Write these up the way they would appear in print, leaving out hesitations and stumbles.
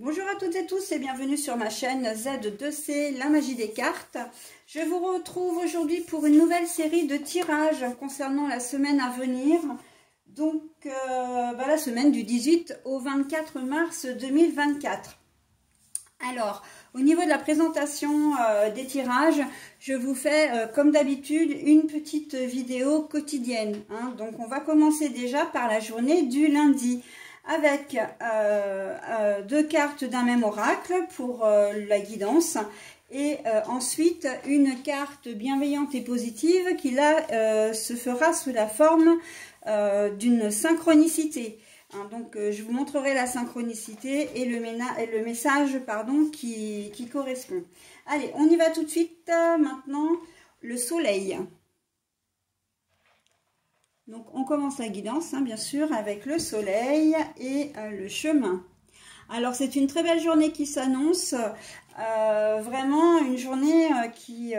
Bonjour à toutes et tous et bienvenue sur ma chaîne Z2C, la magie des cartes. Je vous retrouve aujourd'hui pour une nouvelle série de tirages concernant la semaine à venir. Donc la semaine du 18 au 24 mars 2024. Alors, au niveau de la présentation des tirages, je vous fais comme d'habitude une petite vidéo quotidienne. Donc on va commencer déjà par la journée du lundi, avec deux cartes d'un même oracle pour la guidance et ensuite une carte bienveillante et positive qui là se fera sous la forme d'une synchronicité. Donc je vous montrerai la synchronicité et le message qui correspond. Allez, on y va tout de suite. Maintenant, le soleil. Donc, on commence la guidance, bien sûr, avec le soleil et le chemin. Alors, c'est une très belle journée qui s'annonce. Vraiment, une journée qui,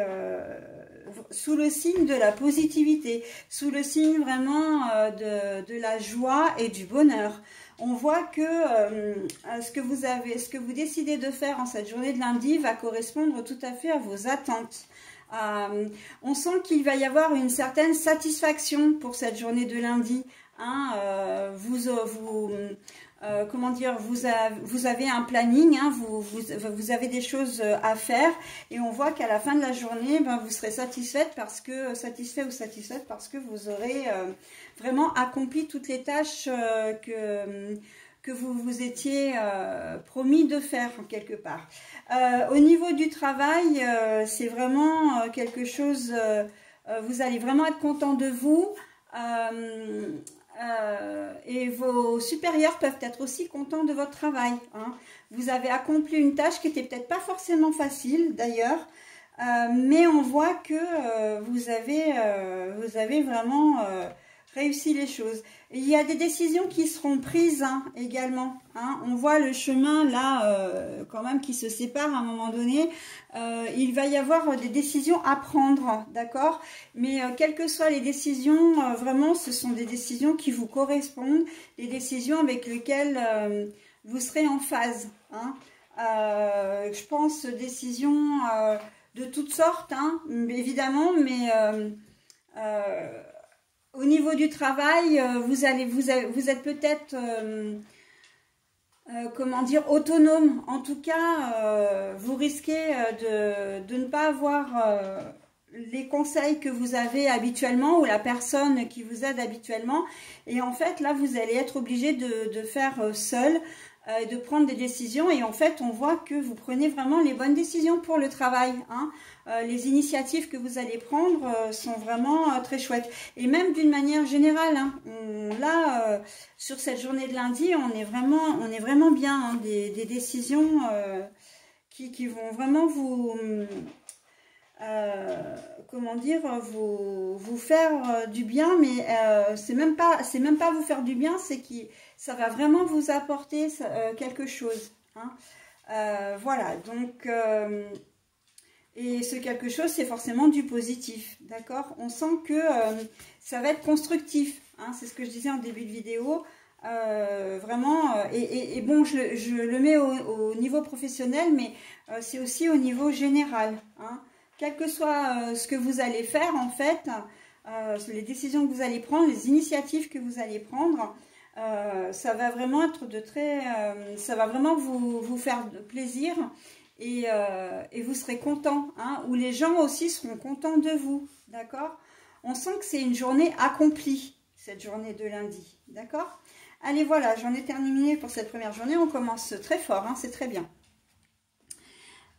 sous le signe de la positivité, sous le signe vraiment de la joie et du bonheur. On voit que ce que vous décidez de faire en cette journée de lundi va correspondre tout à fait à vos attentes. On sent qu'il va y avoir une certaine satisfaction pour cette journée de lundi. Vous avez un planning, vous avez des choses à faire et on voit qu'à la fin de la journée, vous serez satisfaite parce que vous aurez vraiment accompli toutes les tâches que vous vous étiez promis de faire quelque part. Au niveau du travail, c'est vraiment quelque chose, vous allez vraiment être content de vous et vos supérieurs peuvent être aussi contents de votre travail. Vous avez accompli une tâche qui n'était peut-être pas forcément facile d'ailleurs, mais on voit que vous avez vraiment réussi les choses. Et il y a des décisions qui seront prises également. On voit le chemin là quand même qui se sépare à un moment donné. Il va y avoir des décisions à prendre, d'accord? Mais quelles que soient les décisions, vraiment ce sont des décisions qui vous correspondent, des décisions avec lesquelles vous serez en phase. Je pense décisions de toutes sortes, évidemment, mais au niveau du travail, vous êtes peut-être, comment dire, autonome. En tout cas, vous risquez de ne pas avoir les conseils que vous avez habituellement ou la personne qui vous aide habituellement. Et en fait, là, vous allez être obligé de faire seul, de prendre des décisions. Et en fait, on voit que vous prenez vraiment les bonnes décisions pour le travail. Les initiatives que vous allez prendre sont vraiment très chouettes. Et même d'une manière générale, là, sur cette journée de lundi, on est vraiment bien. Des décisions qui vont vraiment vous... comment dire, vous faire du bien, mais c'est même pas vous faire du bien, c'est que ça va vraiment vous apporter quelque chose. Voilà, donc... et ce quelque chose, c'est forcément du positif, d'accord? On sent que ça va être constructif, c'est ce que je disais en début de vidéo, vraiment, et bon, je le mets au niveau professionnel, mais c'est aussi au niveau général, quel que soit ce que vous allez faire, en fait, les décisions que vous allez prendre, les initiatives que vous allez prendre, ça va vraiment être ça va vraiment vous faire plaisir. Et vous serez content, ou les gens aussi seront contents de vous, d'accord? On sent que c'est une journée accomplie, cette journée de lundi, d'accord? Allez, voilà, j'en ai terminé pour cette première journée, on commence très fort, c'est très bien.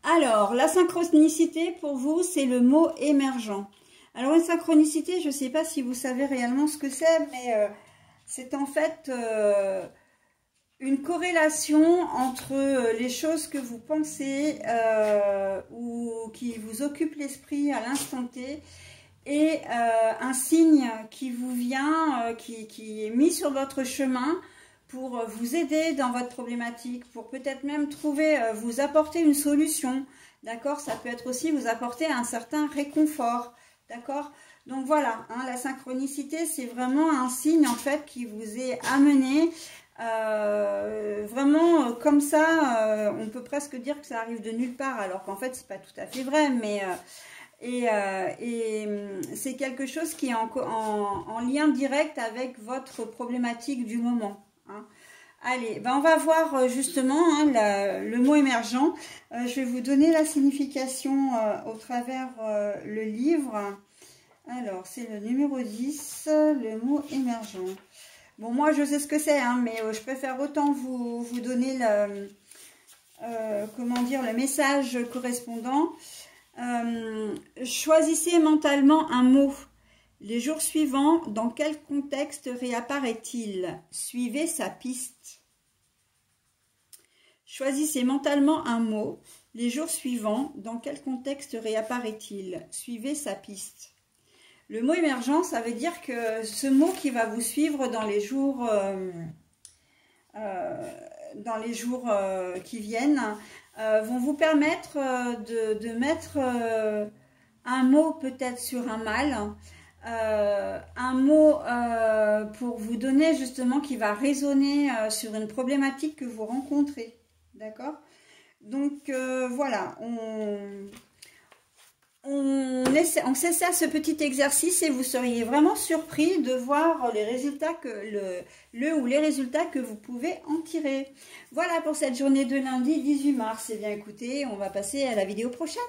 Alors, la synchronicité, pour vous, c'est le mot émergent. Alors, une synchronicité, je ne sais pas si vous savez réellement ce que c'est, mais c'est en fait... une corrélation entre les choses que vous pensez ou qui vous occupent l'esprit à l'instant T et un signe qui vous vient, qui est mis sur votre chemin pour vous aider dans votre problématique, pour peut-être même vous apporter une solution, d'accord? Ça peut être aussi vous apporter un certain réconfort, d'accord? Donc voilà, la synchronicité, c'est vraiment un signe en fait qui vous est amené vraiment comme ça, on peut presque dire que ça arrive de nulle part, alors qu'en fait, c'est pas tout à fait vrai, mais c'est quelque chose qui est en lien direct avec votre problématique du moment. Hein. Allez, ben on va voir justement le mot émergent. Je vais vous donner la signification au travers le livre. Alors, c'est le numéro 10, le mot émergent. Bon, moi, je sais ce que c'est, hein, mais je préfère autant vous donner comment dire, le message correspondant. Choisissez mentalement un mot. Les jours suivants, dans quel contexte réapparaît-il? Suivez sa piste. Choisissez mentalement un mot. Les jours suivants, dans quel contexte réapparaît-il? Suivez sa piste. Le mot émergent, ça veut dire que ce mot qui va vous suivre dans les jours qui viennent vont vous permettre de mettre un mot peut-être sur un mal, un mot pour vous donner justement qui va résonner sur une problématique que vous rencontrez. D'accord? Donc voilà, on s'essaie ce petit exercice et vous seriez vraiment surpris de voir les résultats les résultats que vous pouvez en tirer. Voilà pour cette journée de lundi 18 mars. Et bien écoutez, on va passer à la vidéo prochaine.